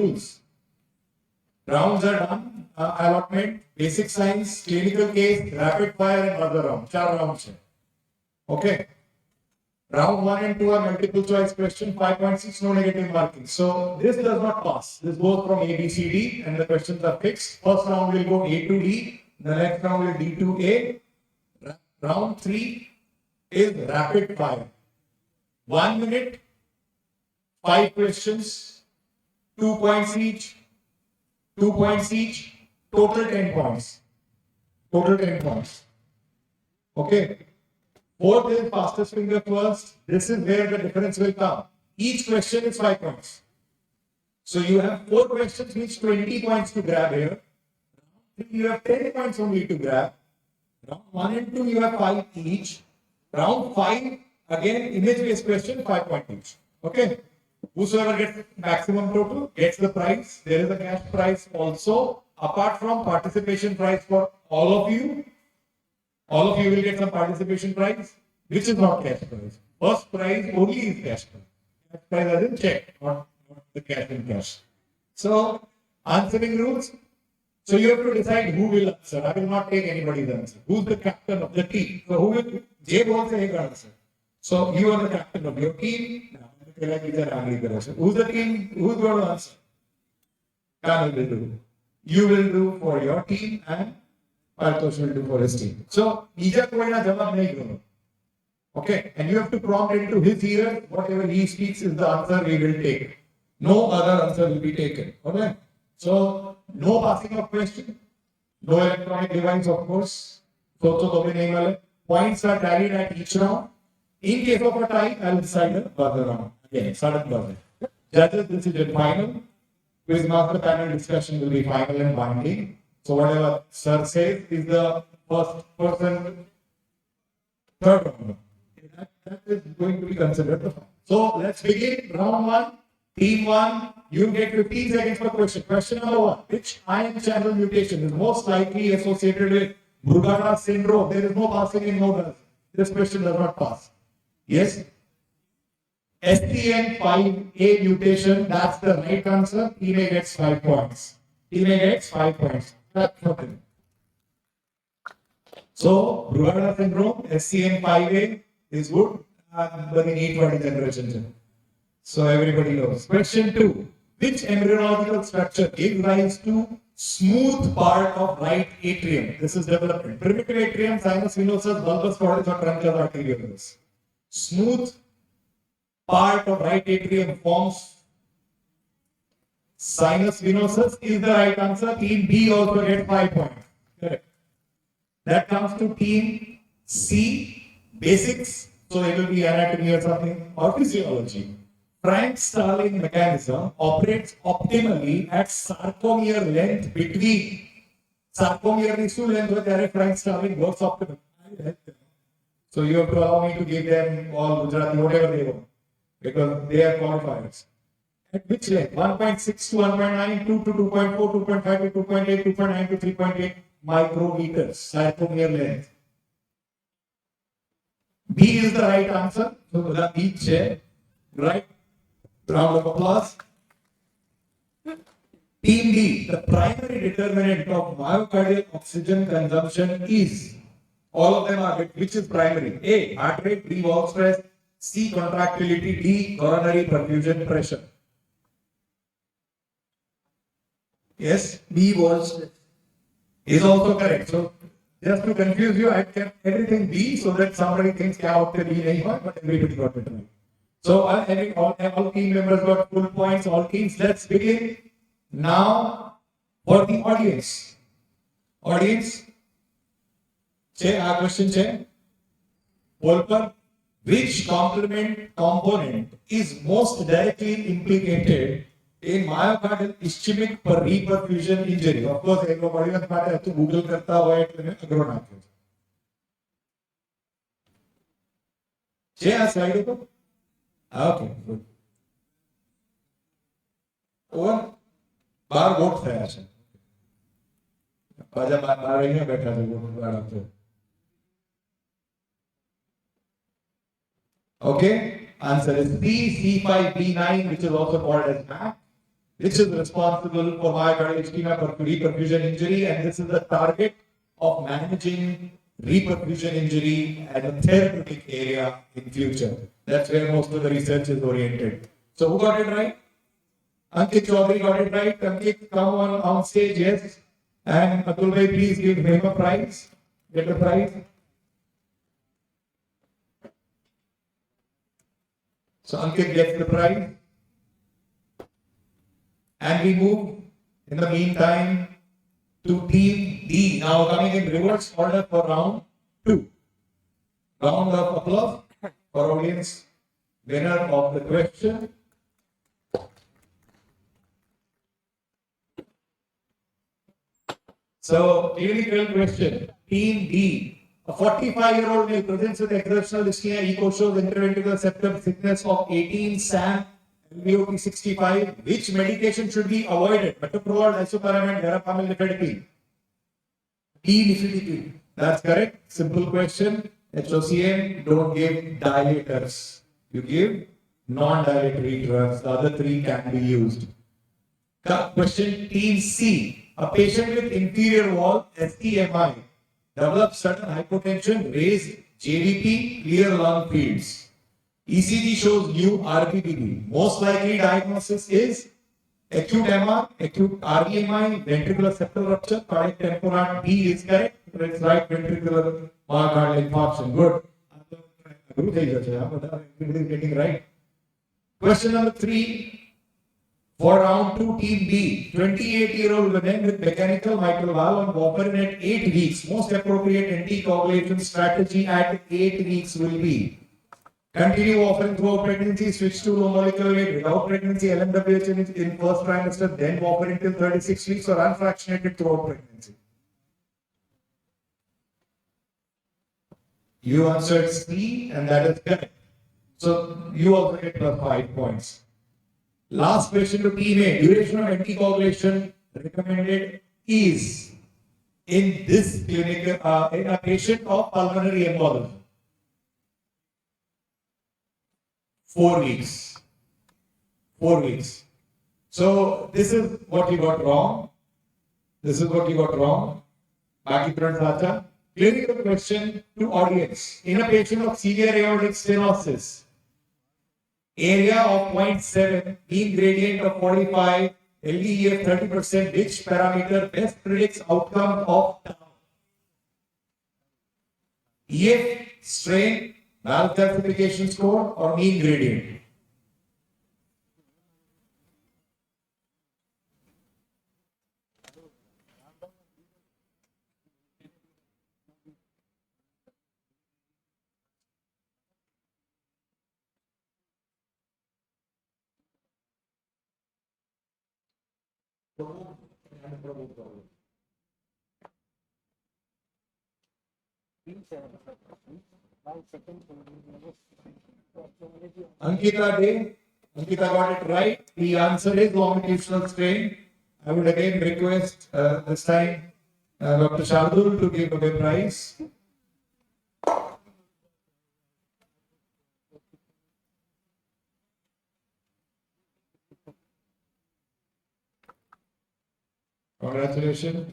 rules. Rounds are done, allotment, basic science, clinical case, rapid fire and other round. 4 rounds. Okay. Round 1 and 2 are multiple choice question, 5.6, no negative marking. So this does not pass. This goes from A, B, C, D, and the questions are fixed. First round will go A to D, the next round will D to A. Round 3 is rapid fire. 1 minute, 5 questions, 2 points each, 2 points each, total 10 points. Total 10 points. Okay. Fourth is fastest finger first. This is where the difference will come. Each question is 5 points. So you have 4 questions, which 20 points to grab here. You have 10 points only to grab. Round 1 and 2, you have 5 each. Round 5, again, image-based question, 5 points each. Okay. Whosoever gets maximum total gets the prize. There is a cash prize also. Apart from participation prize for all of you will get some participation prize, which is not cash prize. First prize only is cash prize. Cash prize as in check, not the cash in cash. So, answering rules. So you have to decide who will answer. I will not take anybody's answer. Who's the captain of the team? So who will? Jay wants a answer. So you are the captain of your team. Who's the team? Who's going to answer? Kanal will do. You will do for your team and Partosh will do for his team. So, Ija koina jawab nahi dono. Okay, and you have to prompt into his ear. Whatever he speaks is the answer we will take. No other answer will be taken. Okay. So, no passing of question. No electronic device, of course. Points are tallied at each round. In case of a tie, I will decide a buzzer round. Again, sudden buzzer. Judges decision final. Quiz master panel discussion will be final and binding. So whatever sir says is the first person, third round. That is going to be considered the final. So let's begin. Round 1, team 1. You get 15 seconds per question. Question number 1. Which ion channel mutation is most likely associated with Brugada syndrome? There is no passing in no. This question does not pass. Yes? STN5A mutation, that's the right answer. He may get 5 points. He may get 5 points. That's nothing. So, Brugada syndrome, SCN5A is good. But in 820 generation. So, everybody knows. Question 2. Which embryological structure gives rise to smooth part of right atrium? This is development. Primitive atrium, sinus venosus, bulbous chordus, or truncal arteriosus. Smooth part of right atrium forms sinus venosus is the right answer. Team B also gets 5 points. Correct. That comes to team C, basics. So it will be anatomy or something, or physiology. Frank-Starling mechanism operates optimally at sarcomere length between sarcomere is two length where Frank-Starling works optimally. So you have to allow me to give them all Gujarati, whatever they want, because they are qualifiers. At which length? 1.6 to 1.9, 2 to 2.4, 2.5 to 2.8, 2.9 to 3.8 micrometers, sarcomere length. B is the right answer. So the each right. Round of applause. Team D, the primary determinant of myocardial oxygen consumption is, all of them are, which is primary? A, heart rate, B, wall stress, C, contractility, D, coronary perfusion pressure. Yes, B, wall stress is also correct. So, just to confuse you, I kept everything B so that somebody thinks kya hote B nahi hua, but everybody got it right. So, all team members got full points, all teams. Let's begin now for the audience. Audience, our question che, Volker, which complement component is most directly implicated in myocardial ischemic reperfusion injury? Of course, everybody has got to Google karta hua એટલે મે અઘરો નાખ્યો છે આ slide ઉપર. Okay, good. ઓર 12 vote થયા છે. પાછા 12 અહીંયા બેઠા છે વોટ વાળા તો. Okay, answer is B, C5, B9, which is also called as MAC. which is responsible for myocardial ischemia reperfusion injury, and this is the target of managing reperfusion injury as a therapeutic area in future. That's where most of the research is oriented. So who got it right? Ankit Chaudhary got it right. Ankit, come on stage, yes. And Atul bhai, please give him a prize. Get a prize. So Ankit gets the prize. And we move in the meantime to team D. Now coming in reverse order for round 2. Round of applause for audience winner of the question. So, clinical question. Team D. A 45-year-old male presents with exertional dyspnea, echo shows interventricular septum thickness of 18 SAM, LVOT 65. Which medication should be avoided? Metoprolol, disopyramide, verapamil, nifedipine. Nifedipine. That's correct. Simple question. HOCM, don't give dilators. You give non-dilatory drugs. The other three can be used. Question Team C. A patient with inferior wall STMI develops sudden hypotension, raised JVP, clear lung fields. ECG shows new RBBB. Most likely diagnosis is acute MR, acute RBMI, ventricular septal rupture, cardiac tamponade. D is correct. It's right ventricular myocardial infarction. Good. Everybody is getting right. Question number 3. For round 2, team B, 28-year-old women with mechanical mitral valve on warfarin at 8 weeks. Most appropriate anticoagulation strategy at 8 weeks will be continue warfarin throughout pregnancy, switch to low molecular weight without pregnancy, LMWH in first trimester, then warfarin till 36 weeks, or unfractionated throughout pregnancy. You answered C, and that is correct. So you also get plus 5 points. Last question to team A. Duration of anticoagulation recommended is in this clinical in a patient of pulmonary embolism. 4 weeks. 4 weeks. So this is what you got wrong. This is what you got wrong. Baki Sacha. Clinical question to audience. In a patient of severe aortic stenosis, area of 0.7, mean gradient of 45, LVEF 30%, which parameter best predicts outcome of EF, strain, valve calcification score, or mean gradient? Ankita Day, Ankita got it right. The answer is longitudinal strain. I would again request this time Dr. Shardul to give away prize. Congratulations.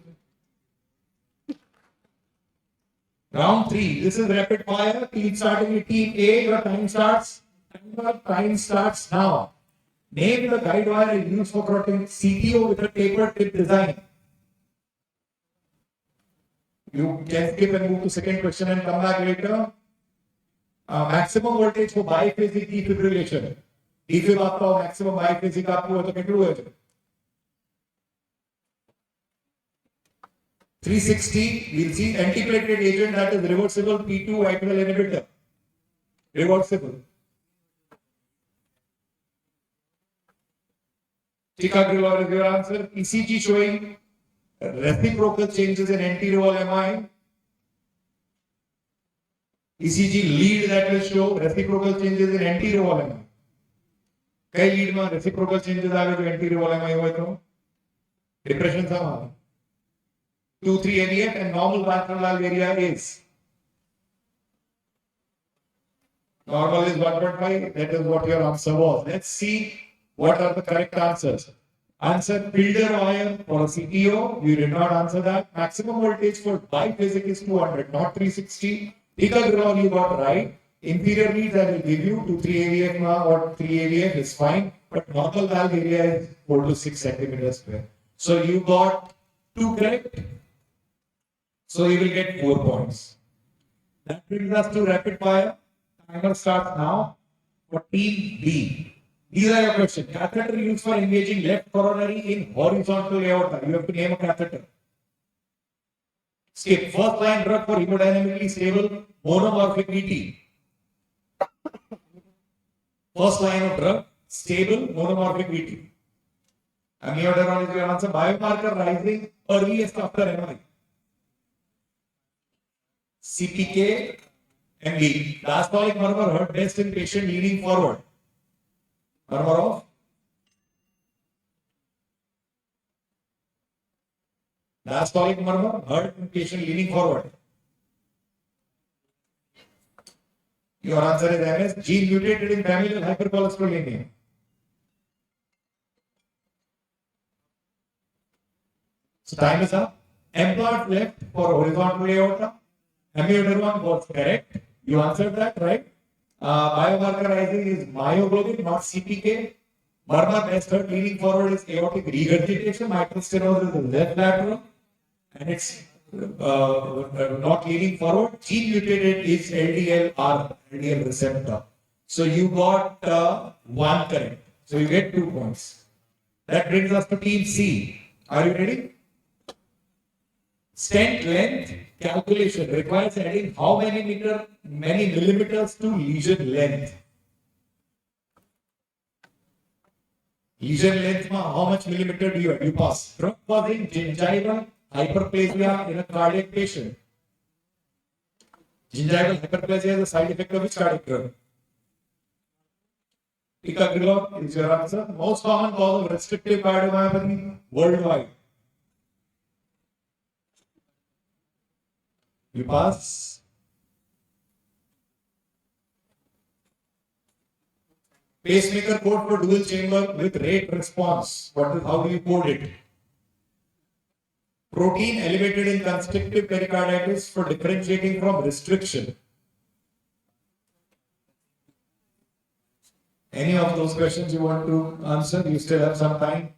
Round 3. This is rapid fire. Team starting with team A. Your time starts. Time starts now. Name the guide wire used for correcting CTO with a tapered tip design. You can skip and move to second question and come back later. Maximum voltage for biphasic defibrillation. Defib आपका maximum biphasic आपको हो तो कितना हुआ है? 360, we'll see antiplatelet agent that is reversible P2 mitral inhibitor. Reversible. Ticagrelor is your answer. ECG showing reciprocal changes in anterior MI. ECG lead that will show reciprocal changes in anterior MI. कई lead में reciprocal changes आ गए जो anterior MI हुए तो depression था 2-3 AVF and normal valvular area is normal is 1.5. That is what your answer was. Let's see what are the correct answers. Answer filter wire for a CPO. You did not answer that. Maximum voltage for biphasic is 200, not 360. Ikagrol you got right. Inferior leads I will give you 2 3 AVF now or 3 AVF is fine. But normal valve area is 4 to 6 centimeters square. So you got 2 correct. So you will get 4 points. That brings us to rapid fire. Timer starts now for team B. These are your questions. Catheter used for engaging left coronary in horizontal aorta. You have to name a catheter. Skip. First line drug for hemodynamically stable monomorphic VT. First line of drug, stable monomorphic VT. Amiodarone is your answer. Biomarker rising earliest after MI. CPK and B. Diastolic murmur heard best in patient leaning forward. Murmur of diastolic murmur heard in patient leaning forward. Your answer is MS. Gene mutated in familial hypercholesterolemia. So time is up. Employed left for horizontal aorta. Amiodarone was correct. You answered that, right? Biomarker rising is myoglobin, not CPK. Murmur best heard leaning forward is aortic regurgitation. Mitral stenosis is left lateral. And it's not leaning forward. Gene mutated is LDLR, LDL receptor. So you got 1 correct. So you get 2 points. That brings us to team C. Are you ready? Stent length calculation requires adding how many millimeters to lesion length? Lesion length, how much millimeter do you add? You pass. Drug causing gingival hyperplasia in a cardiac patient. Gingival hyperplasia is a side effect of which cardiac drug? Ticagrelor is your answer. Most common cause of restrictive cardiomyopathy worldwide. You pass. Pacemaker code for dual chamber with rate response. How do you code it? Protein elevated in constrictive pericarditis for differentiating from restriction. Any of those questions you want to answer? You still have some time.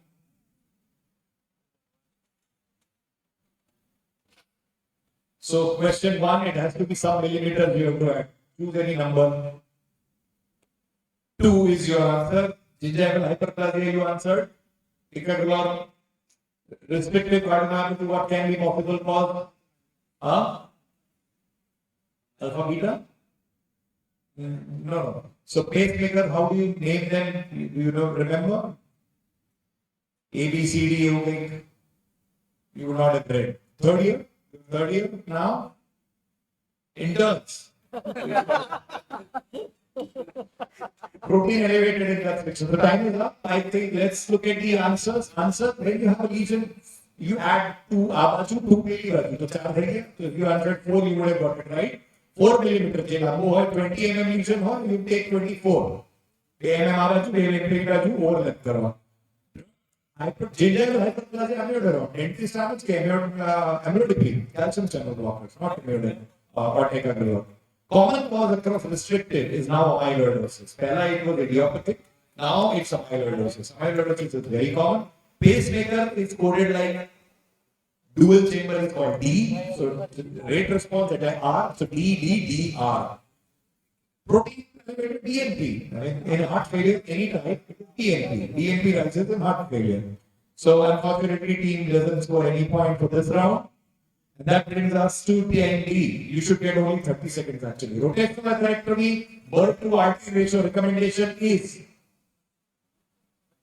So question 1, it has to be some millimeters you have to add. Choose any number. 2 is your answer. Gingival hyperplasia you answered. Ticagrelor, restrictive cardiomyopathy, what can be possible cause? Alpha beta? No. So pacemaker, how do you name them? You don't remember? A, B, C, D, you you would not have read. Third year now? Interns. Protein elevated in constriction. The time is up. I think let's look at the answers. Answer, when you have a lesion, you add 2 daily. So if you answered 4, you would have got it right. 4 millimeter 20 mm lesion ho, you take 24. Overlap karwa. Gingival hyperplasia amiodarone. Dentist amlodipine, calcium channel blockers, not amiodarone or ticagrelor. Common cause across restrictive is now amyloidosis. Pehla it was idiopathic, now it's amyloidosis. Amyloidosis is very common. Pacemaker is coded like dual chamber is called D. So rate response at R, so D, R. Protein elevated DNP. In heart failure, any type, it is DNP. DNP rises in heart failure. So unfortunately, team doesn't score any point for this round. And that brings us to TND. You should get only 30 seconds actually. Rotational atherectomy, birth to artery ratio recommendation is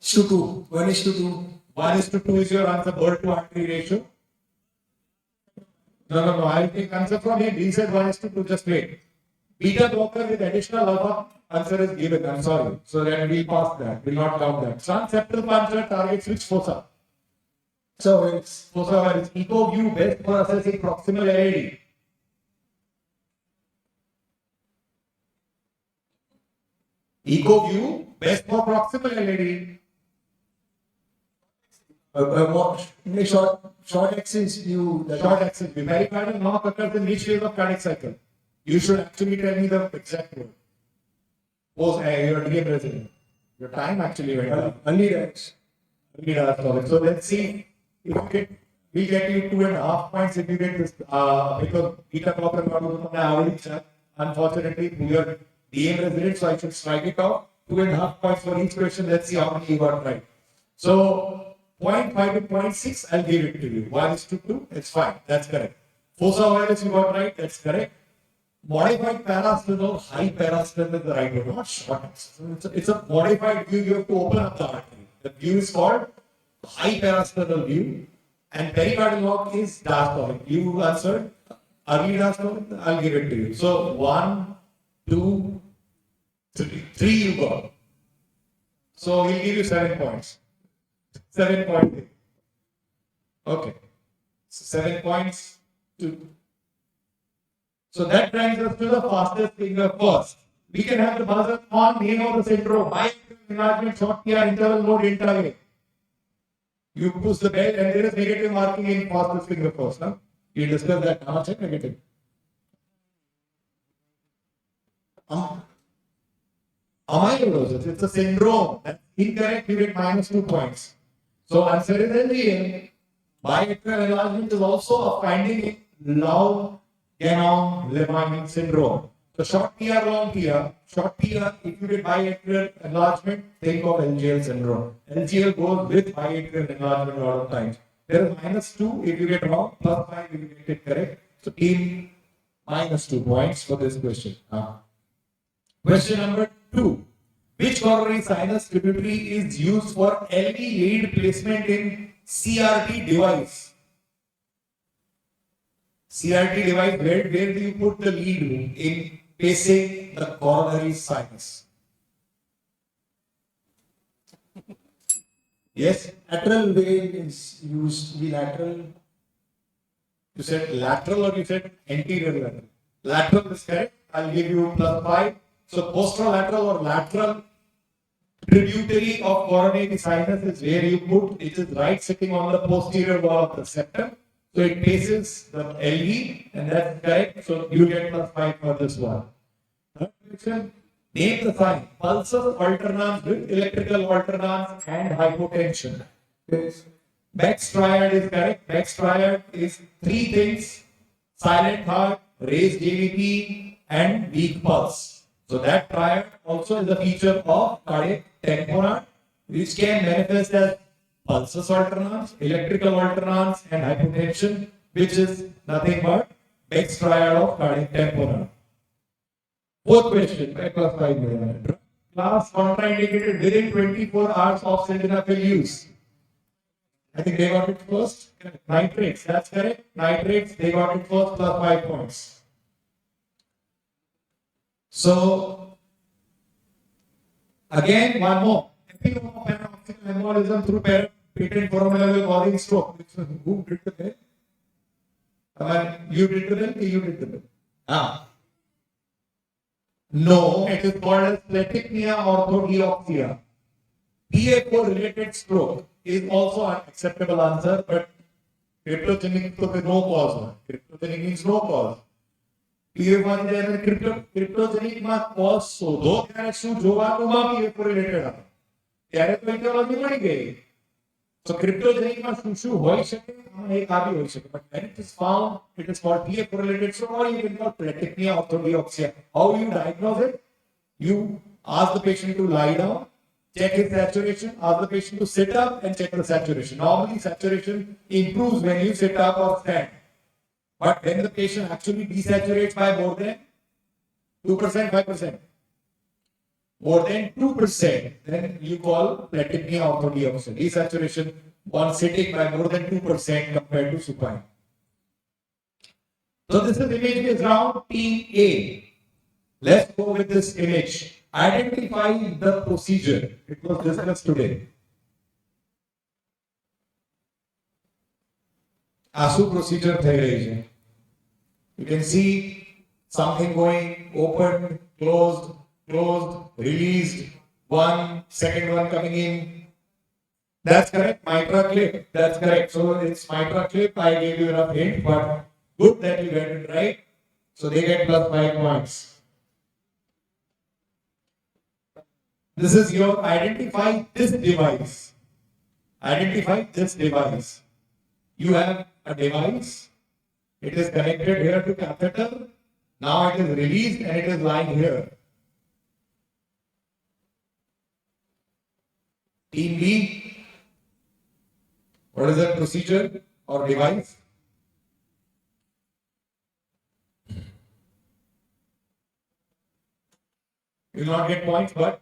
1:2. 1:2. 1:2 is your answer, birth to artery ratio. No. I'll take answer from him. He said 1:2, just wait. Beta blocker with additional alpha, answer is given. I'm sorry. So then we'll pass that. We'll not count that. Transeptal puncture targets which fossa? So it's fossa where is EcoView best for assessing proximal LAD. EcoView best for proximal LAD. Short axis view. Short axis view. Pericardial knock occurs in which phase of cardiac cycle? You should actually tell me the exact word. Post your DM resident. Your time actually went up. Early diaries. So let's see if you get, we get you 2.5 points if you get this because beta blocker model. Unfortunately, we are DM resident, so I should strike it off. 2.5 points for each question. Let's see how many you got right. So 0.5 to 0.6, I'll give it to you. 1:2, it's fine. That's correct. Fossa virus you got right. That's correct. Modified parasternal, high parasternal is the right word, not short. It's a modified view. You have to open up the artery. The view is called high parasternal view, and pericardial lock is diastolic. You answered early diastolic. I'll give it to you. So 1, 2, 3. 3 you got. So we'll give you 7 points. 7 points. Okay. 7 points to. So that brings us to the fastest finger first. We can have the buzzer on name of the syndrome. Bilateral enlargement, short PR, interval node, interval. You push the bell and there is negative marking in fastest finger first. Huh? You discuss that. How much negative? Amyloidosis. It's a syndrome. That's incorrect. You get -2 points. So answer is LGM. Bilateral enlargement is also a finding in Lou-Ganon-Lemoine syndrome. So short PR, long PR. Short PR, if you get bilateral enlargement, think of LGL syndrome. LGL goes with bilateral enlargement a lot of times. There is -2 if you get wrong, +5 if you get it correct. So team -2 points for this question. Question number 2. Which coronary sinus tributary is used for LV lead placement in CRT device? CRT device, where do you put the lead in pacing the coronary sinus? Yes? Lateral vein is used. The lateral. You said lateral or you said anterior lateral? Lateral is correct. I'll give you +5. So posterolateral or lateral tributary of coronary sinus is where you put, it is right sitting on the posterior wall of the septum. So it faces the LV and that's correct. So you get +5 for this one. Third question, name the sign. Pulsus alternans with electrical alternans and hypotension. Beck's triad is correct. Beck's triad is 3 things: silent heart, raised JVP, and weak pulse. So that triad also is a feature of cardiac tamponade, which can manifest as pulsus alternans, electrical alternans, and hypotension, which is nothing but Beck's triad of cardiac tamponade. Fourth question, +5 million. Class contraindicated within 24 hours of sildenafil use. I think they got it first. Nitrates, that's correct. Nitrates, they got it first, +5 points. So, again, one more. Paroxysmal embolism through patent foraminal causing stroke. Who did the bill? You did the bill? You did the bill. No, it is called as platypnea orthodeoxia. PA4 related stroke is also an acceptable answer, but cryptogenic to no cause. Cryptogenic means no cause. Cryptogenic cause શોધો ત્યારે શું જોવાનું PA4 related હતા ત્યારે તો ઇથિયોલોજી મળી ગઈ. So cryptogenic માં શું હોઈ શકે? એક આ બી હોઈ શકે. But when it is found, it is called PA4 related stroke, or you can call platypnea orthodeoxia. How you diagnose it? You ask the patient to lie down, check his saturation, ask the patient to sit up and check the saturation. Normally saturation improves when you sit up or stand. But when the patient actually desaturates by more than 2%, 5%, more than 2%, then you call platypnea orthodeoxia. Desaturation on sitting by more than 2% compared to supine. So this is image based round team A. Let's go with this image. Identify the procedure. It was discussed today. ASU procedure થઈ રહી છે. You can see something going open, closed, released, one, second one coming in. That's correct. Mitra clip. That's correct. So it's Mitra clip. I gave you enough hint, but good that you get it right. So they get plus 5 points. This is your identify this device. Identify this device. You have a device. It is connected here to catheter. Now it is released and it is lying here. Team B. What is that procedure or device? You will not get points, but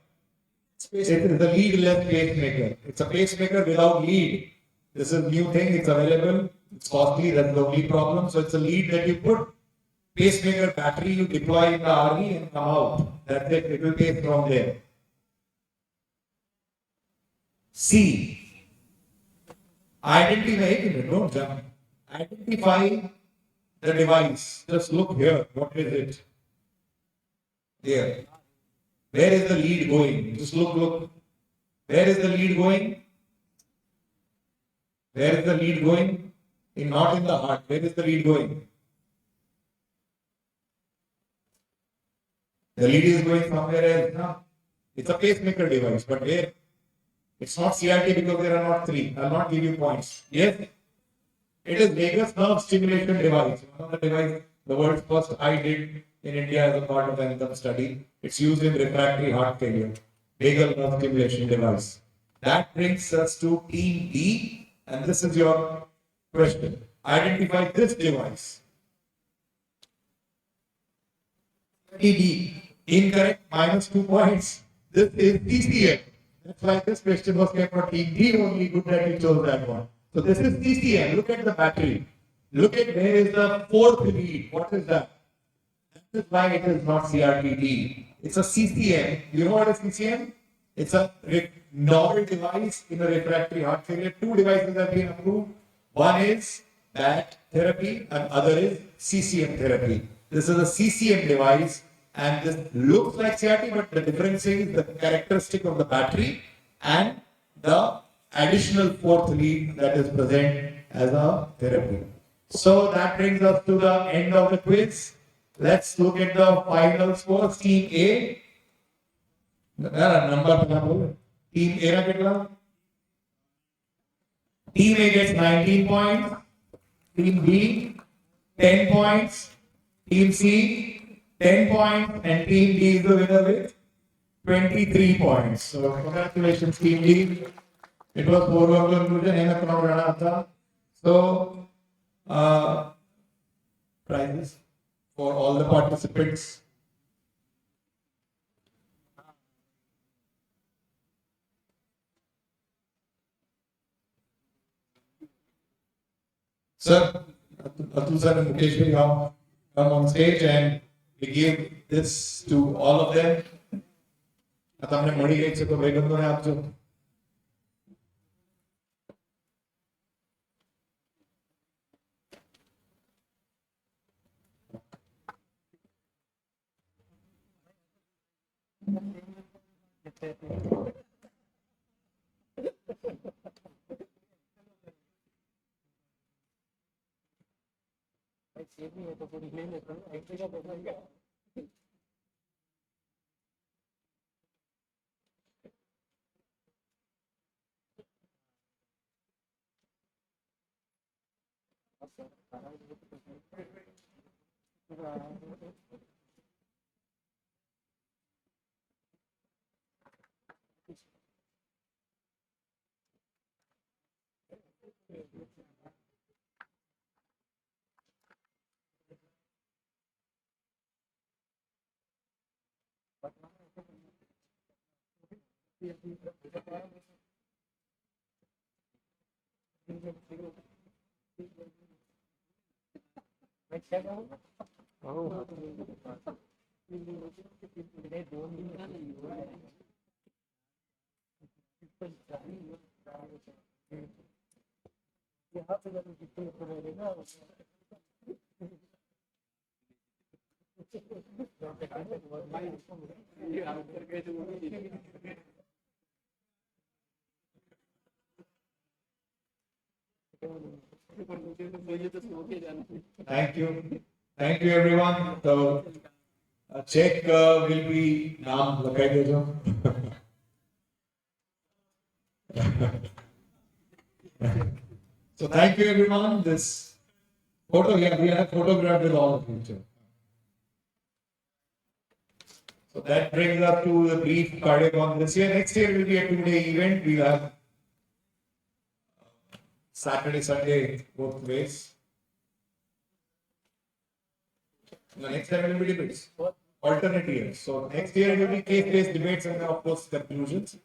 it is the leadless pacemaker. It's a pacemaker without lead. This is new thing. It's available. It's costly. That's the only problem. So it's a lead that you put pacemaker battery you deploy in the RV and come out. That's it. It will pace from there. C. Identify. Don't jump. Identify the device. Just look here. What is it? There. Where is the lead going? Just look. Where is the lead going? Where is the lead going? Not in the heart. Where is the lead going? The lead is going somewhere else. No? It's a pacemaker device, but where? It's not CRT because there are not three. I'll not give you points. Yes, it is vagus nerve stimulation device. One of the device the world's first I did in India as a part of an income study. It's used in refractory heart failure. Vagal nerve stimulation device. That brings us to team D, and this is your question. Identify this device. TD. Incorrect, minus 2 points. This is CCM. That's why this question was kept for team D only. Good that you chose that one. So this is CCM. Look at the battery. Look at where is the fourth lead. What is that? That is why it is not CRTD. It's a CCM. You know what is CCM? It's a novel device in a refractory heart failure. Two devices have been approved. One is BAT therapy and other is CCM therapy. This is a CCM device and this looks like CRT, but the difference is the characteristic of the battery and the additional fourth lead that is present as a therapy. So that brings us to the end of the quiz. Let's look at the final scores. Team A. Number Team A ra Team A gets 19 points. Team B 10 points. Team C 10 points, and Team D is the winner with 23 points. So congratulations, Team D. It was 4-1 conclusion. So prizes for all the participants. Sir, Atul sir and Mukesh will now come on stage and we give this to all of them. आता हमने मणि गई से तो vegan तो है आप जो Thank you. Thank you, everyone. So, check will be naam lagai dejo. So thank you, everyone. This photo here, we have photographed with all of you too. So that brings us to the brief cardio conference here. Next year will be a 2-day event. We'll have Saturday, Sunday, both ways. The next time will be debates. Alternate years. So next year will be case-based debates and of course conclusions.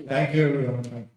Thank you, everyone.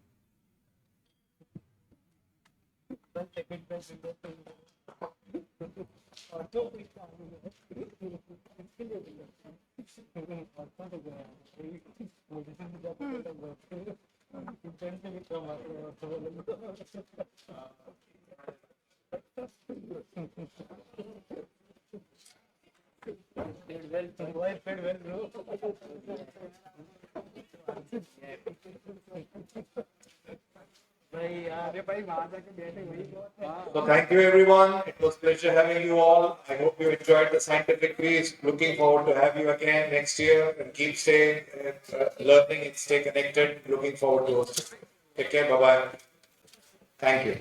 So thank you, everyone. It was a pleasure having you all. I hope you enjoyed the scientific quiz. Looking forward to have you again next year. And keep staying learning and stay connected. Looking forward to hosting. Take care. Bye bye. Thank you.